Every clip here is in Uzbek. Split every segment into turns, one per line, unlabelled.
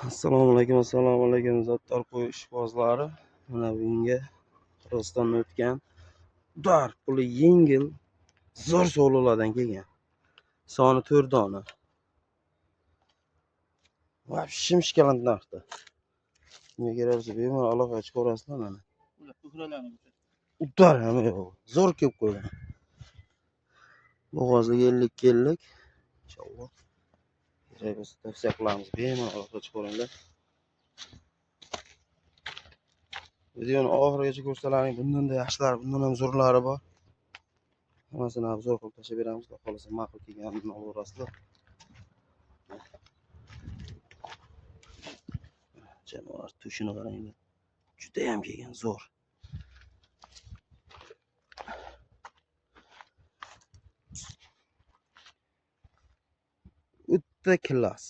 Assalomu alaykum zotdor qo'y ishbozlari. Mana bunga Qirg'izistondan o'tgan dar puli yengil zo'r sovlilardan kelgan. Soni 4 dona. Va shimshkalant narxda. Nima kerak bo'lsa bemalol aloqa chiqarasizlar mana. Udar ham yo'q. Zo'r kelib qo'ygan. Bo'g'ozli 50 kellik. Inshaalloh. Kerak bo'lsa tavsiya qilamiz. Bemalol aloqa chiqaringlar. Videoni oxirigacha ko'rsalaring, bundan da yaxshilari, bundan ham zo'rlari bor. Hammasini obzor qilib tashlab beramiz. Xudo xolasa ma'qul kelganini olaverasizlar. Jamoat tushini qaranglar. Juda ham kelgan zo'r. O'ta klass.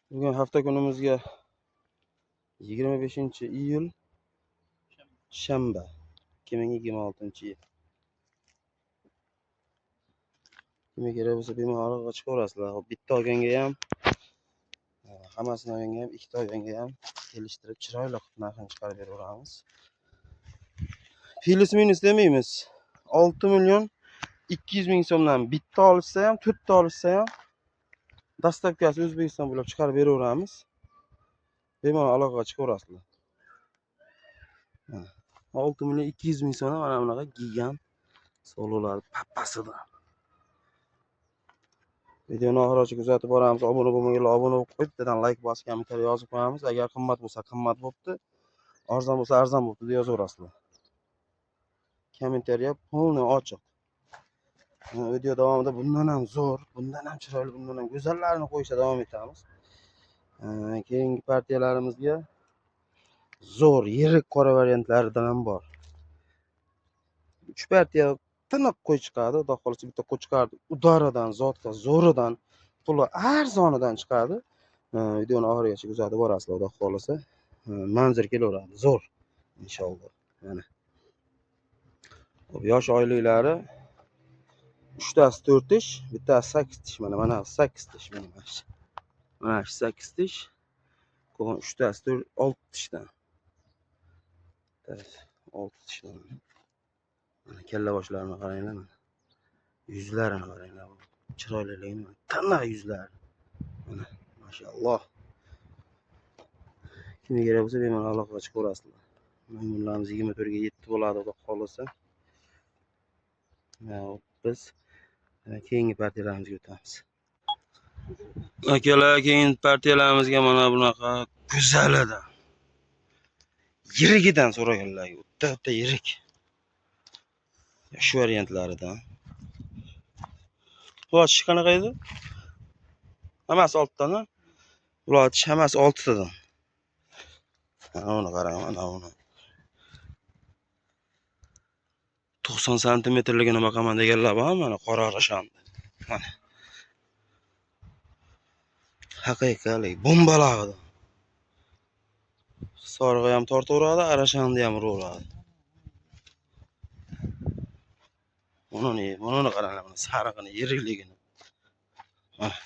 Bugun hafta kunimizga 25-iyul shanba 2026-yil. Kimga kerak bo'lsa bemalol aloqa chiqarasizlar. Bitta olganga ham, hammasini olganga ham, ikkita olganga ham kelishtirib chiroyli qilib narxini chiqarib beraveramiz. Plus minus demaymiz. 6 million 200 ming so'mdan bitta olishsa ham, 4 ta olishsa ham dastavkasi O'zbekiston bo'ylab chiqarib beraveramiz. Bemalol aloqa chiqarasizlar. 6 million 200 ming so'mdan mana bunaqa gigant sovlilar pappasidan. Videoni oxirigacha kuzatib boramiz. Obuna bo'lmaganlar obuna bo'lib qo'yib, bittadan like bosib, kommentariy yozib qo'yamiz. Agar qimmat bo'lsa qimmat bo'pti, arzon bo'lsa arzon bo'pti deb yozaverasizlar. Kommentariy polniy ochiq. Video davomida bundan ham zo'r, bundan ham chiroyli, bundan ham go'zallarini qo'yishda davom etamiz. Keyingi partiyalarimizga zo'r, yirik qora variantlaridan ham bor. 3 partiya tiniq qo'y chiqadi. Xudo xolasa bitta qo'y chiqardi. Udaradan, zotga, zo'ridan, puli arzonidan chiqadi. Videoni oxirigacha kuzatib borasizlar. Xudo xolasa manzil kelaveradi. Zo'r inshaalloh. Mana. Yosh oyliklari 3 tasi 4 tish, bittasi 8 tish. Mana 8 tish mana shu 8 tish. Qolgan 3 tasi 6 tishdan. 6 tishdan. Mana kalla boshlarini qaranglar mana. Yuzlarini qaranglar. Chiroyliligini, tana yuzlari. Mana mashalloh. Kimga kerak bo'lsa bemalol aloqa chiqarasizlar. Maymunlarimiz 24 ga 7 bo'ladi, xudo xolasa. Biz keyingi partiyalamizga o'tamiz. Akalar, keyingi partiyalarimizga mana bunaqa go'zalidan, yirigidan so'raganlar. O'ta yirik. Shu variantlaridan. Bular qanaqa edi? Hammasi 6 tadan. Bular hammasi 6 tadan. Mana qarang, mana buni. 90 santimetrligini boqaman deganlar bor, mana qora rashandi. Mana. Haqiqatlik bombalag'ida. Sorg'i ham tortaveradi, arashandi ham uradi. Buni qaranglar, mana sariqini, yirikligini. Mana.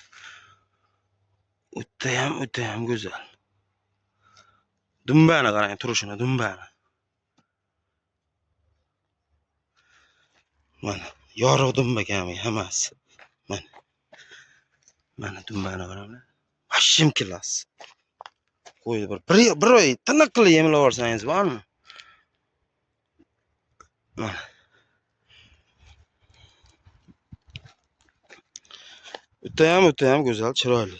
O'ta ham go'zal. Dumbani qarang, turishini, dumbani. Mana, yorug' dumba kami hammasi. Mana dumbani qaranglar. Hashim klass. Qo'ydi bir oy tiniq qilib yemlab olsangiz bormi? Mana. O'ta ham go'zal, chiroyli.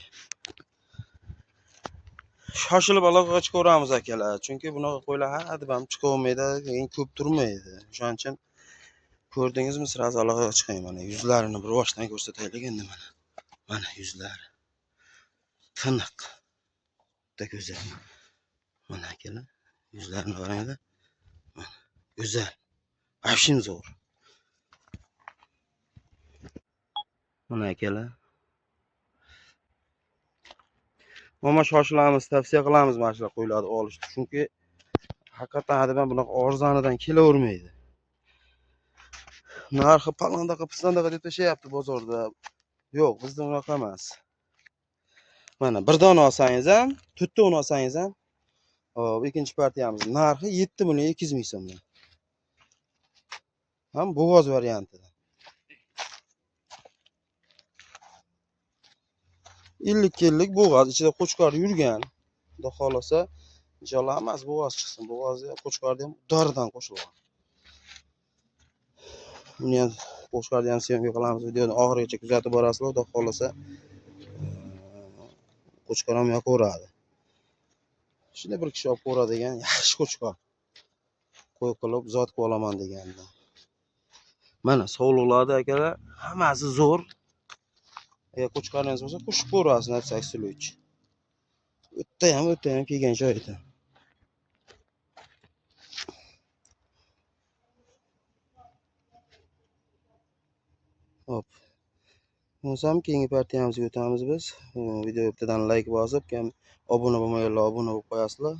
Shoshilib aloqaga chiqaramiz akalar, chunki bunaqa qo'ylar hadeb ham chiqolmaydi, keyin ko'p turmaydi. Shuning uchun ko'rdingizmi, sirasi aloqaga chiqing. Mana yuzlarini bir boshdan ko'rsataylik endi mana. Mana yuzlari. Tiniq. Juda go'zal. Mana akalar, yuzlarini qaranglar. Mana go'zal. Hashim zo'r. Mana akalar. Mana shoshilamiz, tavsiya qilamiz mana shular qo'ylarni olishni, chunki haqiqatan hadeb ham bunaqa arzonidan kelavermaydi. Narxi palondaqa pistondaqa deb tashyapti bozorda. Yo'q, bizda unaqa emas. Mana bir dona olsangiz ham, 4 ta olsangiz ham, hop, ikkinchi partiyamiz narxi 7.200 ming so'm. Ham bo'g'oz variantida. 50 yillik bo'g'oz, ichida qo'chqor yurgan. Xudo xolasa, inshaalloh hammasi bo'g'oz chiqsin. Bo'g'ozni ham, qo'chqorni ham doridan qo'shilgan. Buni ham qo'chqorni ham syomka qilamiz. Videoni oxirigacha kuzatib borasizlar. Xudo xolasa, qo'chqor ham yoqaveradi. Shunday bir kishi olib ko'radigan yaxshi qo'chqor. Qo'y qilib zot qilib olaman deganda. Mana sovliqlarda akalar, hammasi zo'r. Agar qo'chqoringiz bo'lsa, qo'shib ko'rasiz, natsak suluch. O'tda ham kelgan joyida. Hop. Bo'lsam keyingi partiyamizga o'tamiz biz. Video bittadan like bosib, ham obuna bo'lmaganlar obuna bo'lib qo'yasizlar.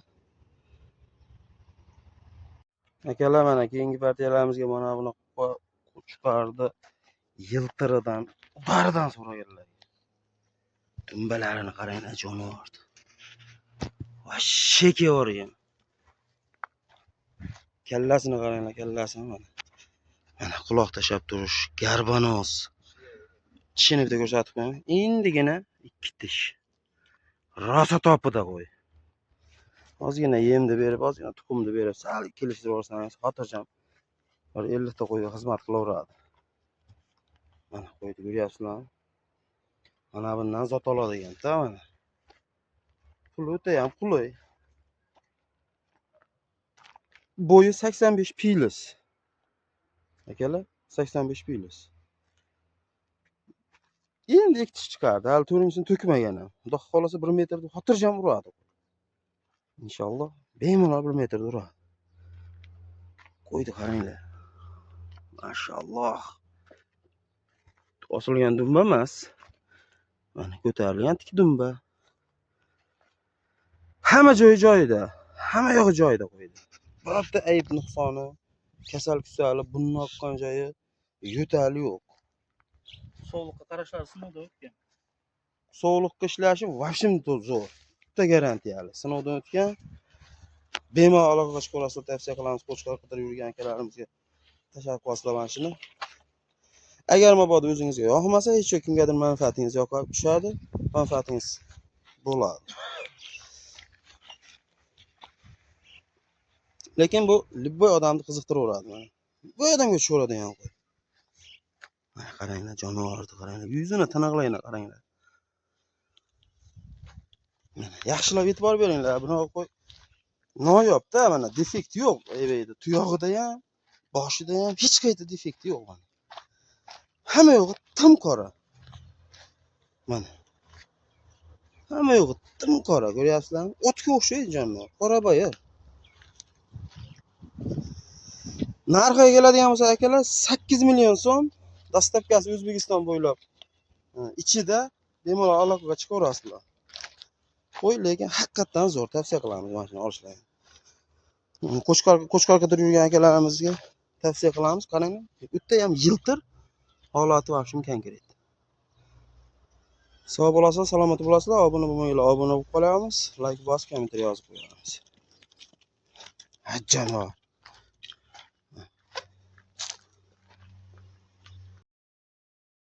Akalar, mana keyingi partiyalarimizga mana buni qo'chqorni yiltiridan, baridan so'raganlar. Dumbalarini qaranglar, jonivor. Vashshe kevorgan. Kallasini qaranglar, kallasini mana. Mana quloq tashab turish, garbanos. Tishini bitta ko'rsatib qo'ying. Endigina 2 tish. Rosa topida qo'y. Ozgina yemni berib, ozgina tuxumni berib, sal kelishtirib olsangiz, xotirjam 50 ta qo'yga xizmat qilaveradi. Mana qo'yni ko'ryapsizlarmi? Mana bundan zot oladigan-da mana. Puli o'ta ham qulay. Bo'yi 85 pilis. Akalar, 85 pilis. Endi 2 tish chiqardi. Hali to'ringisini to'kmagan ham. Xudo xolasa 1 metrda xotirjam uradi. Inshaalloh bemalol 1 metrda uradi. Qo'yni qaranglar. Mashalloh. Osilgan dumba emas. Mana ko'tarilgan tik dumba. Hamma joyi joyida. Hamma yog'i joyida qo'ydi. Birorta ayb nuqsoni, kasal-kusali, bunnoqqan joyi, yo'tali yo'q.
Sog'liqqa qarashlari sinovdan o'tgan.
Sog'liqqa ishlashi vashim zo'r. Bitta garantiyali. Sinovdan o'tgan. Bemalol aloqaga chiqib olasizlar, tavsiya qilamiz. Qo'chqor qidirib yurgan akalarimizga tashabbus qilasizlar mana shuni. Agar mabodo o'zingizga yoqmasa, hech kimgadir manfaatingiz yoqib tushadi, manfaatingiz bo'ladi. Lekin bu libboy odamni qiziqtiraveradi mana. Bu odamga tushiradigan qo'y. Mana qaranglar, jonivorni qaranglar, yuzini tiniqlayni qaranglar. Mana yaxshilab e'tibor beringlar, bunaqa qo'y noyob-da, mana defekt yo'q. Eybaydi, tuyog'ida ham, boshida ham hech qayerda defekt yo'q mana. Hamma yo'g'i tim qora. Mana. Hamma yo'g'i tim qora, ko'ryapsizlarmi? O'tga o'xshaydi jonivor, qora boya. Narxiga keladigan bo'lsa akalar, 8 million so'm. Dastavkasi O'zbekiston bo'ylab. Ichida bemalol aloqaga chiqaverasizlar. Qo'y lekin haqiqatan zo'r, tavsiya qilamiz mana shuni olishlarini. Qo'chqor qidirib yurgan akalarimizga tavsiya qilamiz. Qaranglar, o'tda ham yiltir, holati vashim konkret. Sog' bo'lasizlar, salomat bo'lasizlar. Obuna bo'lmanglar, obuna bo'lib qolamiz. Like bosib, kommentariy yozib qo'yamiz. Hajjanor.